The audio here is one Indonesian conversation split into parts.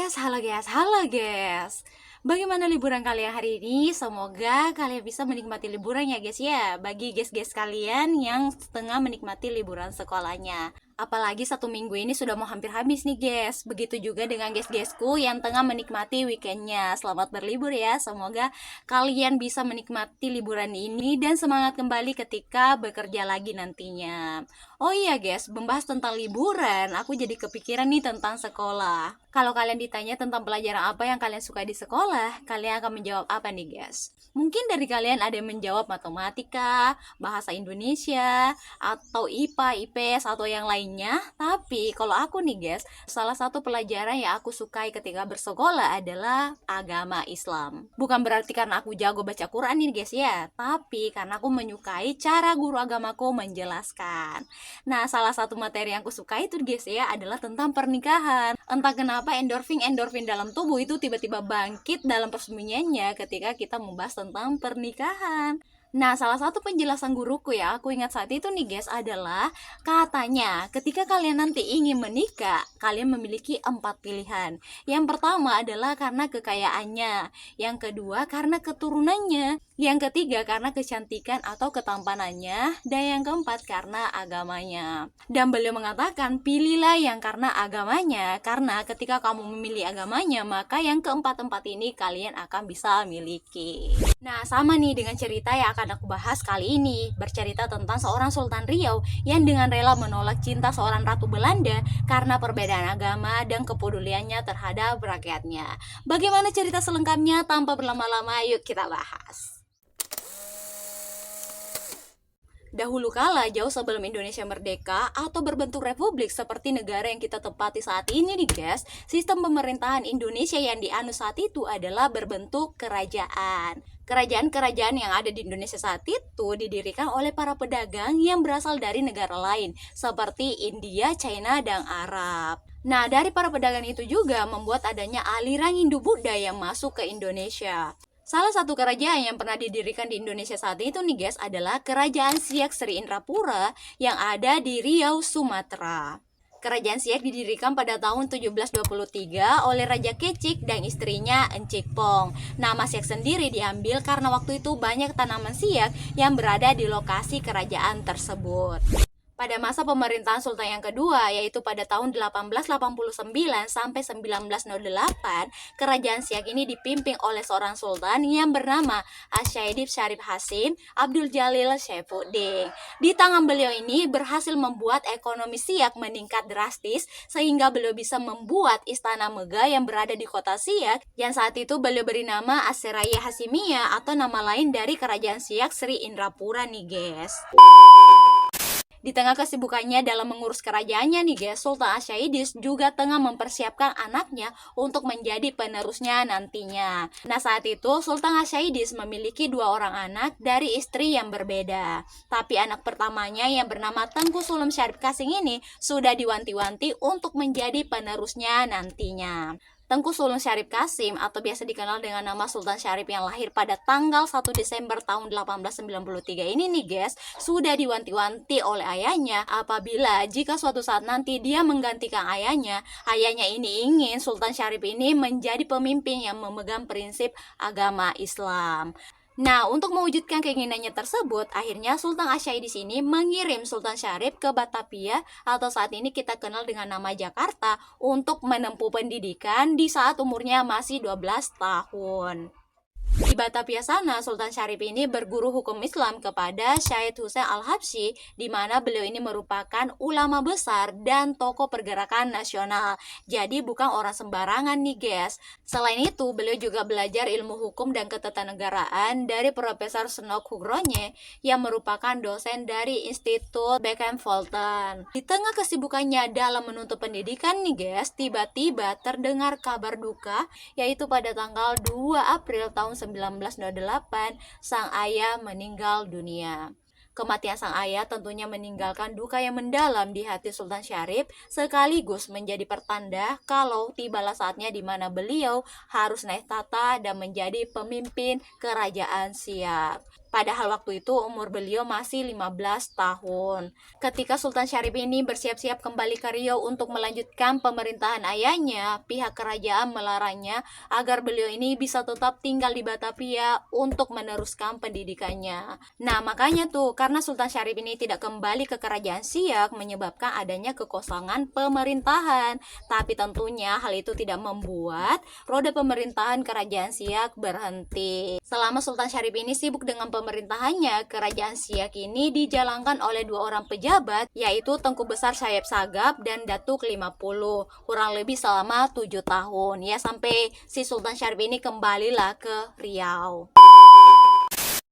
Halo guys. Bagaimana liburan kalian hari ini? Semoga kalian bisa menikmati liburan ya guys ya. Bagi guys-guys kalian yang setengah menikmati liburan sekolahnya. Apalagi 1 minggu ini sudah mau hampir habis nih guys. Begitu juga dengan guys-guysku yang tengah menikmati weekendnya. Selamat berlibur ya. Semoga kalian bisa menikmati liburan ini dan semangat kembali ketika bekerja lagi nantinya. Oh iya guys, membahas tentang liburan, aku jadi kepikiran nih tentang sekolah. Kalau kalian ditanya tentang pelajaran apa yang kalian suka di sekolah, kalian akan menjawab apa nih guys? Mungkin dari kalian ada yang menjawab matematika, bahasa Indonesia, atau IPA, IPS, atau yang lainnya. Tapi kalau aku nih guys, salah satu pelajaran yang aku sukai ketika bersekolah adalah agama Islam. Bukan berarti karena aku jago baca Quran nih guys ya, tapi karena aku menyukai cara guru agamaku menjelaskan. Nah, salah satu materi yang aku suka itu guys ya adalah tentang pernikahan. Entah kenapa endorfin dalam tubuh itu tiba-tiba bangkit dalam persembunyiannya ketika kita membahas tentang pernikahan. Nah, salah satu penjelasan guruku ya, aku ingat saat itu nih guys, adalah katanya ketika kalian nanti ingin menikah, kalian memiliki 4 pilihan. Yang pertama adalah karena kekayaannya, yang kedua karena keturunannya, yang ketiga karena kecantikan atau ketampanannya, dan yang keempat karena agamanya. Dan beliau mengatakan, pilihlah yang karena agamanya, karena ketika kamu memilih agamanya, maka yang keempat-empat ini kalian akan bisa miliki. Nah, sama nih dengan cerita yang akan aku bahas kali ini, bercerita tentang seorang Sultan Riau yang dengan rela menolak cinta seorang ratu Belanda karena perbedaan agama dan kepeduliannya terhadap rakyatnya. Bagaimana cerita selengkapnya? Tanpa berlama-lama, yuk kita bahas. Dahulu kala, jauh sebelum Indonesia merdeka atau berbentuk republik seperti negara yang kita tempati saat ini nih guys, sistem pemerintahan Indonesia yang dianut saat itu adalah berbentuk kerajaan. Kerajaan-kerajaan yang ada di Indonesia saat itu didirikan oleh para pedagang yang berasal dari negara lain, seperti India, China, dan Arab. Nah, dari para pedagang itu juga membuat adanya aliran Hindu-Buddha yang masuk ke Indonesia. Salah satu kerajaan yang pernah didirikan di Indonesia saat itu nih guys adalah Kerajaan Siak Sri Indrapura yang ada di Riau, Sumatera. Kerajaan Siak didirikan pada tahun 1723 oleh Raja Kecik dan istrinya Encik Pong. Nama Siak sendiri diambil karena waktu itu banyak tanaman siak yang berada di lokasi kerajaan tersebut. Pada masa pemerintahan Sultan yang kedua, yaitu pada tahun 1889 sampai 1908, kerajaan Siak ini dipimpin oleh seorang sultan yang bernama Asyaidib Syarif Hasim Abdul Jalil Saifuddin. Di tangan beliau ini berhasil membuat ekonomi Siak meningkat drastis sehingga beliau bisa membuat istana megah yang berada di kota Siak yang saat itu beliau beri nama Asyiraya Hasimiyah atau nama lain dari kerajaan Siak Sri Indrapura nih guys. Di tengah kesibukannya dalam mengurus kerajaannya nih guys, Sultan Asyaidis juga tengah mempersiapkan anaknya untuk menjadi penerusnya nantinya. Nah, saat itu Sultan Asyaidis memiliki 2 orang anak dari istri yang berbeda. Tapi anak pertamanya yang bernama Tengku Sulem Syarif Kasing ini sudah diwanti-wanti untuk menjadi penerusnya nantinya. Tengku Sulem Syarif Kasim atau biasa dikenal dengan nama Sultan Syarif yang lahir pada tanggal 1 Desember tahun 1893 ini nih guys, sudah diwanti-wanti oleh ayahnya apabila jika suatu saat nanti dia menggantikan ayahnya ini ingin Sultan Syarif ini menjadi pemimpin yang memegang prinsip agama Islam. Nah, untuk mewujudkan keinginannya tersebut, akhirnya Sultan Asyaidis ini mengirim Sultan Syarif ke Batavia atau saat ini kita kenal dengan nama Jakarta untuk menempuh pendidikan di saat umurnya masih 12 tahun. Di Batavia sana, Sultan Syarif ini berguru hukum Islam kepada Syed Hussein Al-Habsyi, di mana beliau ini merupakan ulama besar dan tokoh pergerakan nasional. Jadi bukan orang sembarangan nih guys. Selain itu, beliau juga belajar ilmu hukum dan ketatanegaraan dari Profesor Snok Hugronje yang merupakan dosen dari Institut Beckman Fulton. Di tengah kesibukannya dalam menuntut pendidikan nih guys, tiba-tiba terdengar kabar duka, yaitu pada tanggal 2 April tahun 1908 sang ayah meninggal dunia. Kematian sang ayah tentunya meninggalkan duka yang mendalam di hati Sultan Syarif, sekaligus menjadi pertanda kalau tibalah saatnya di mana beliau harus naik tahta dan menjadi pemimpin kerajaan Siak. Padahal waktu itu umur beliau masih 15 tahun. Ketika Sultan Syarif ini bersiap-siap kembali ke Riau untuk melanjutkan pemerintahan ayahnya, pihak kerajaan melarangnya agar beliau ini bisa tetap tinggal di Batavia untuk meneruskan pendidikannya. Nah, makanya tuh, karena Sultan Syarif ini tidak kembali ke kerajaan Siak, menyebabkan adanya kekosongan pemerintahan. Tapi tentunya hal itu tidak membuat roda pemerintahan kerajaan Siak berhenti. Selama Sultan Syarif ini sibuk dengan pemerintahannya, kerajaan Siak ini dijalankan oleh dua orang pejabat, yaitu Tengku Besar Syahib Sagap dan Datuk 50, kurang lebih selama 7 tahun, ya sampai si Sultan Syarif ini kembalilah ke Riau.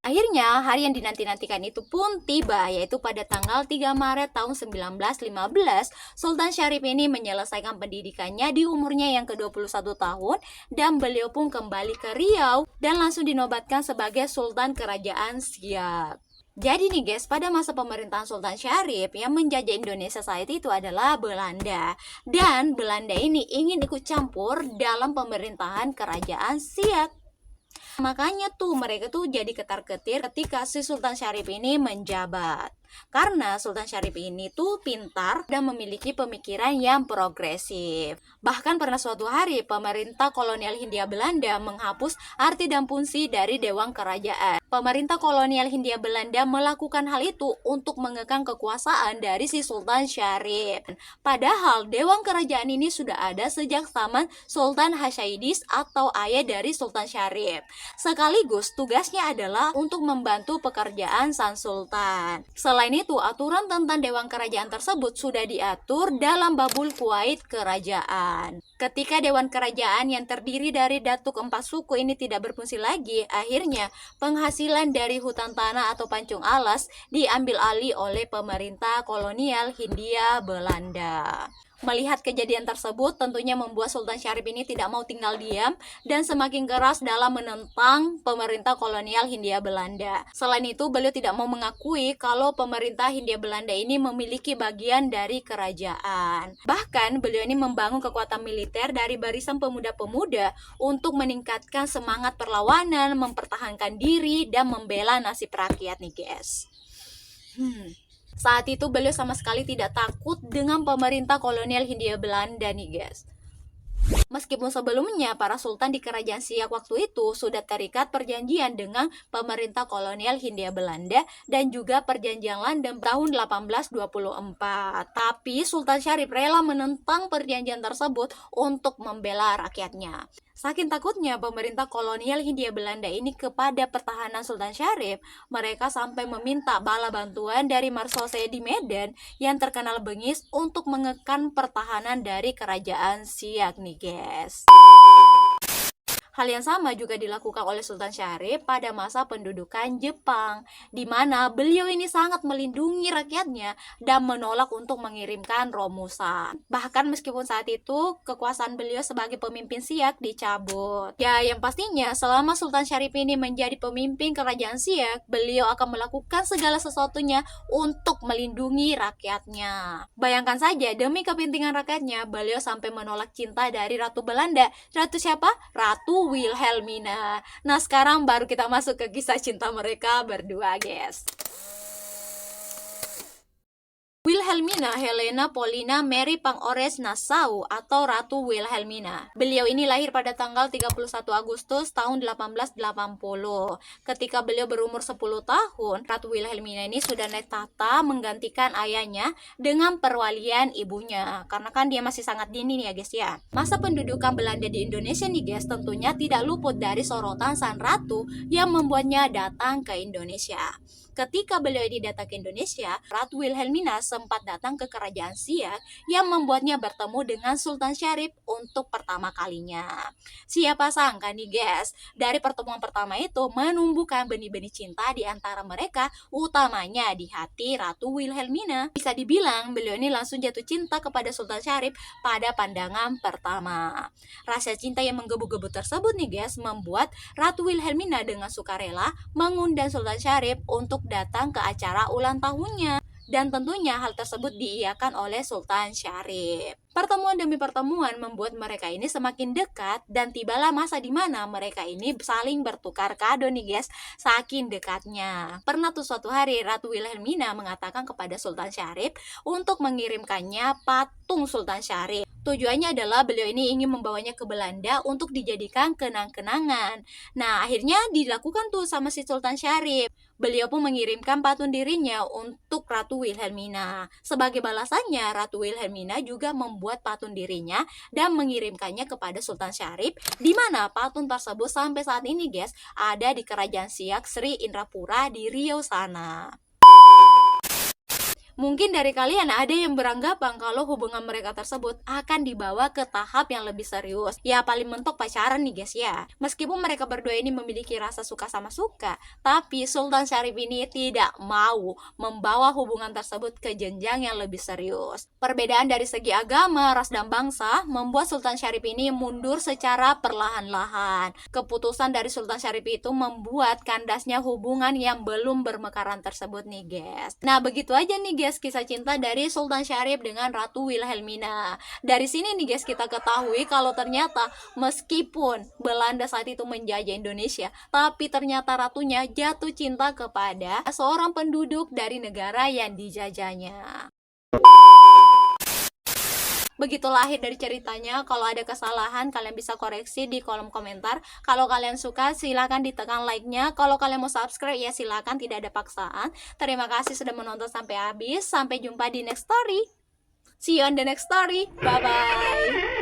Akhirnya, hari yang dinanti-nantikan itu pun tiba, yaitu pada tanggal 3 Maret tahun 1915, Sultan Syarif ini menyelesaikan pendidikannya di umurnya yang ke-21 tahun, dan beliau pun kembali ke Riau dan langsung dinobatkan sebagai Sultan Kerajaan Siak. Jadi nih guys, pada masa pemerintahan Sultan Syarif, yang menjajah Indonesia saat itu adalah Belanda. Dan Belanda ini ingin ikut campur dalam pemerintahan Kerajaan Siak. Makanya tuh mereka tuh jadi ketar-ketir ketika si Sultan Syarif ini menjabat. Karena Sultan Syarif ini tuh pintar dan memiliki pemikiran yang progresif. Bahkan pernah suatu hari pemerintah kolonial Hindia Belanda menghapus arti dan fungsi dari Dewan Kerajaan. Pemerintah kolonial Hindia Belanda melakukan hal itu untuk mengekang kekuasaan dari si Sultan Syarif. Padahal Dewan Kerajaan ini sudah ada sejak zaman Sultan Hasyidis atau ayah dari Sultan Syarif. Sekaligus tugasnya adalah untuk membantu pekerjaan sang sultan. Selain itu, aturan tentang Dewan Kerajaan tersebut sudah diatur dalam Babul Kuwait Kerajaan. Ketika Dewan Kerajaan yang terdiri dari Datuk 4 suku ini tidak berfungsi lagi, akhirnya penghasilan dari hutan tanah atau pancung alas diambil alih oleh pemerintah kolonial Hindia Belanda. Melihat kejadian tersebut tentunya membuat Sultan Syarif ini tidak mau tinggal diam dan semakin keras dalam menentang pemerintah kolonial Hindia Belanda. Selain itu, beliau tidak mau mengakui kalau pemerintah Hindia Belanda ini memiliki bagian dari kerajaan. Bahkan beliau ini membangun kekuatan militer dari barisan pemuda-pemuda untuk meningkatkan semangat perlawanan, mempertahankan diri, dan membela nasib rakyat nih guys. Saat itu beliau sama sekali tidak takut dengan pemerintah kolonial Hindia Belanda nih guys. Meskipun sebelumnya para sultan di kerajaan Siak waktu itu sudah terikat perjanjian dengan pemerintah kolonial Hindia Belanda dan juga perjanjian London tahun 1824. Tapi Sultan Syarif rela menentang perjanjian tersebut untuk membela rakyatnya. Saking takutnya pemerintah kolonial Hindia Belanda ini kepada pertahanan Sultan Syarif, mereka sampai meminta bala bantuan dari Marshal Said di Medan yang terkenal bengis untuk mengekang pertahanan dari kerajaan Siak nih guys. Hal yang sama juga dilakukan oleh Sultan Syarif pada masa pendudukan Jepang, di mana beliau ini sangat melindungi rakyatnya dan menolak untuk mengirimkan romusan. Bahkan meskipun saat itu kekuasaan beliau sebagai pemimpin Siak dicabut. Ya, yang pastinya selama Sultan Syarif ini menjadi pemimpin kerajaan Siak, beliau akan melakukan segala sesuatunya untuk melindungi rakyatnya. Bayangkan saja, demi kepentingan rakyatnya, beliau sampai menolak cinta dari Ratu Belanda. Ratu siapa? Ratu Wilhelmina. Nah, sekarang baru kita masuk ke kisah cinta mereka berdua, guys. Wilhelmina Helena Paulina Mary Pangores Nassau atau Ratu Wilhelmina. Beliau ini lahir pada tanggal 31 Agustus tahun 1880. Ketika beliau berumur 10 tahun, Ratu Wilhelmina ini sudah naik tahta menggantikan ayahnya dengan perwalian ibunya. Karena kan dia masih sangat dini nih ya guys ya. Masa pendudukan Belanda di Indonesia nih guys tentunya tidak luput dari sorotan sang ratu yang membuatnya datang ke Indonesia. Ketika beliau ini datang ke Indonesia, Ratu Wilhelmina sempat datang ke kerajaan Siak yang membuatnya bertemu dengan Sultan Syarif untuk pertama kalinya. Siapa sangka nih guys, dari pertemuan pertama itu menumbuhkan benih-benih cinta di antara mereka, utamanya di hati Ratu Wilhelmina. Bisa dibilang beliau ini langsung jatuh cinta kepada Sultan Syarif pada pandangan pertama. Rasa cinta yang menggebu-gebu tersebut nih guys membuat Ratu Wilhelmina dengan sukarela mengundang Sultan Syarif untuk datang ke acara ulang tahunnya. dan tentunya hal tersebut diiyakan oleh Sultan Syarif. Pertemuan demi pertemuan membuat mereka ini semakin dekat dan tibalah masa di mana mereka ini saling bertukar kado nih guys, saking dekatnya. Pernah tuh suatu hari Ratu Wilhelmina mengatakan kepada Sultan Syarif untuk mengirimkannya patung Sultan Syarif. Tujuannya adalah beliau ini ingin membawanya ke Belanda untuk dijadikan kenang-kenangan. Nah, akhirnya dilakukan tuh sama si Sultan Syarif. Beliau pun mengirimkan patung dirinya untuk Ratu Wilhelmina. Sebagai balasannya, Ratu Wilhelmina juga membuat patung dirinya dan mengirimkannya kepada Sultan Syarif, di mana patung tersebut sampai saat ini guys ada di Kerajaan Siak Sri Indrapura di Riau sana. Mungkin dari kalian ada yang beranggapan kalau hubungan mereka tersebut akan dibawa ke tahap yang lebih serius. Ya paling mentok pacaran nih guys ya. Meskipun mereka berdua ini memiliki rasa suka sama suka, tapi Sultan Syarif ini tidak mau membawa hubungan tersebut ke jenjang yang lebih serius. Perbedaan dari segi agama, ras dan bangsa membuat Sultan Syarif ini mundur secara perlahan-lahan. Keputusan dari Sultan Syarif itu membuat kandasnya hubungan yang belum bermekaran tersebut nih guys. Nah begitu aja nih guys kisah cinta dari Sultan Syarif dengan Ratu Wilhelmina. Dari sini nih guys kita ketahui kalau ternyata meskipun Belanda saat itu menjajah Indonesia, tapi ternyata ratunya jatuh cinta kepada seorang penduduk dari negara yang dijajahnya. Begitulah akhir dari ceritanya. Kalau ada kesalahan kalian bisa koreksi di kolom komentar. Kalau kalian suka silahkan ditekan like-nya. Kalau kalian mau subscribe ya silahkan, tidak ada paksaan. Terima kasih sudah menonton sampai habis. Sampai jumpa di next story. See you on the next story. Bye bye.